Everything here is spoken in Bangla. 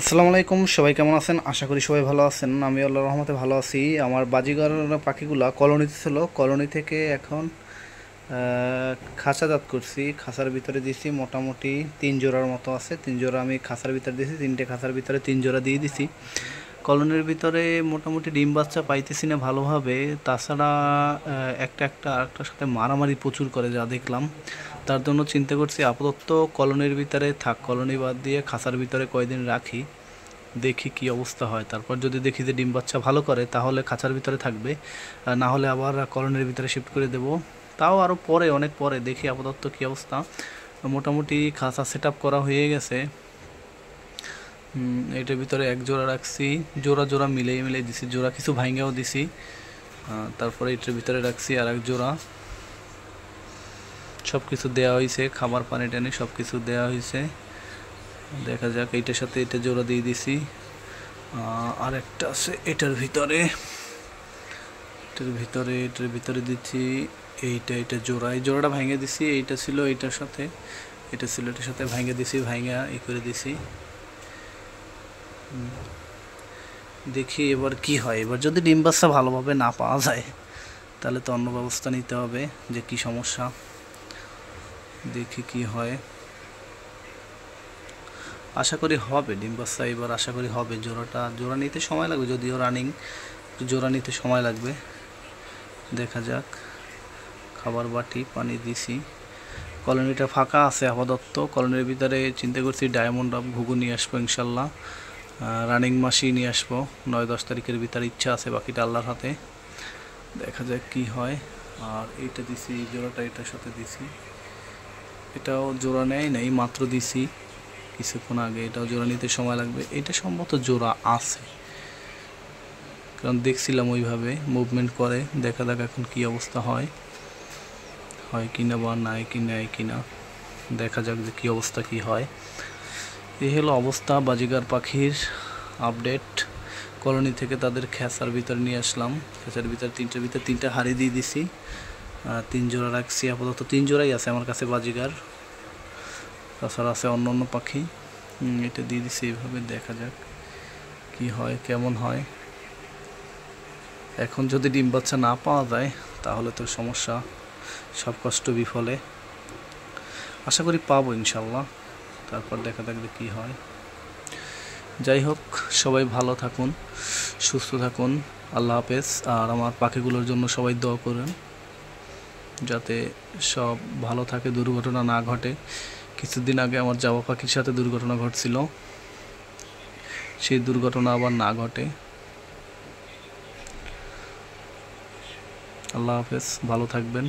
আসসালামু আলাইকুম, সবাই কেমন আছেন? আশা করি সবাই ভালো আছেন। আমি আল্লাহর রহমতে ভালো আছি। আমার বাজিগার পাখিগুলা কলোনিতে ছিল, কলোনি থেকে এখন খাঁচাজাত করছি। খাঁচার ভিতরে দিছি মোটামুটি 3 জোড়ার মতো আছে। 3 জোড়া আমি খাঁচার ভিতরে দিছি, 3টে খাঁচার ভিতরে 3 জোড়া দিয়ে দিছি। কলোনির ভিতরে মোটামুটি ডিম বাচ্চা পাইতেছি না ভালোভাবে। তাছাড়া একটা একটা আরেকটার সাথে মারামারি প্রচুর করে যা দেখলাম। তার জন্য চিন্তা করছি আপাতত কলোনির ভিতরে থাক, কলোনি বাদ দিয়ে খাঁচার ভিতরে কয়দিন রাখি, দেখি কি অবস্থা হয়। তারপর যদি দেখি যে ডিম বাচ্চা ভালো করে তাহলে খাঁচার ভিতরে থাকবে, আর না হলে আবার কলোনির ভিতরে শিফট করে দেব। তাও আরও পরে, অনেক পরে দেখি আপাতত কি অবস্থা। মোটামুটি খাঁচা সেট আপ করা হয়ে গেছে। এটার ভিতরে এক জোড়া রাখছি, জোড়া জোড়া মিলিয়ে মিলিয়ে দিছি, জোড়া কিছু ভাঙ্গেও দিছি। তারপরে এটার ভিতরে রাখছি আর এক জোড়া। সব কিছু দেওয়া হয়েছে, খাবার পানি টানি সব কিছু দেওয়া হয়েছে। দেখা যাক, এইটার সাথে এটা জোড়া দিয়ে দিছি। আর একটা আছে এটার ভিতরে, এটার ভিতরে দিচ্ছি এইটা জোড়া, এই জোড়াটা ভাঙে দিছি। এইটা ছিল এইটার সাথে, এটা ছিল এটার সাথে, ভাঙে দিছি, ভাঙা করে দিছি। দেখি এবার কি হয়। এবার যদি ডিম বাচ্চা ভালোভাবে না পাওয়া যায় তাহলে তো অন্য ব্যবস্থা নিতে হবে, যে কি সমস্যা। দেখি কি হয়, আশা করি হবে ডিম বাচ্চা এবার, আশা করি হবে। জোড়া নিতে সময় লাগবে, যদিও রানিং, জোড়া নিতে সময় লাগবে। দেখা যাক। খাবার বাটি পানি দিছি, কলোনিটা ফাঁকা আছে আপাতত। কলোনির ভিতরে চিন্তা করছি ডায়মন্ড আপ ঘুঘু নিয়ে আসবো ইনশাল্লাহ, রানিং মাসি নিয়ে আসবো 9-10 তারিখের ভিতরে, ইচ্ছা আছে, বাকিটা আল্লাহর হাতে। দেখা যাক কি হয়। আর এইটা দিছি, জোড়াটা এটার সাথে দিছি, এটাও জোড়া নেয় নাই, মাত্র দিছি কিছুক্ষণ আগে। এটাও জোড়া নিতে সময় লাগবে। এটা সম্ভবত জোড়া আছে, কারণ দেখছিলাম ওইভাবে মুভমেন্ট করে। দেখা যাক এখন কি অবস্থা হয় কিনা বা নাই কি নেয় কিনা। দেখা যাক যে কি অবস্থা কি হয়। এই হলো অবস্থা বাজিগার পাখির আপডেট। কলোনি থেকে তাদের খেসার ভিতরে নিয়ে আসলাম, খেসার ভিতরে তিনটার ভিতরে 3টা হাড়ি দিয়ে দিছি। 3 জোড়া রাখছি আপাতত, 3 জোড়াই আছে আমার কাছে বাজিগার। তাছাড়া আছে অন্য অন্য পাখি। এটা দিয়ে দিছি এইভাবে। দেখা যাক কি হয়, কেমন হয়। এখন যদি ডিম বাচ্চা না পাওয়া যায় তাহলে তো সমস্যা, সব কষ্ট বিফলে। আশা করি পাবো ইনশাল্লাহ। তারপর দেখা যাক কি হয়। যাই হোক, সবাই ভালো থাকুন, সুস্থ থাকুন। আল্লাহ হাফেজ। আর আমার পাখিগুলোর জন্য সবাই দোয়া করেন যাতে সব ভালো থাকে, দুর্ঘটনা না ঘটে। কিছুদিন আগে আমার জাবা পাখির সাথে দুর্ঘটনা ঘটছিল, সেই দুর্ঘটনা আবার না ঘটে। আল্লাহ হাফেজ, ভালো থাকবেন।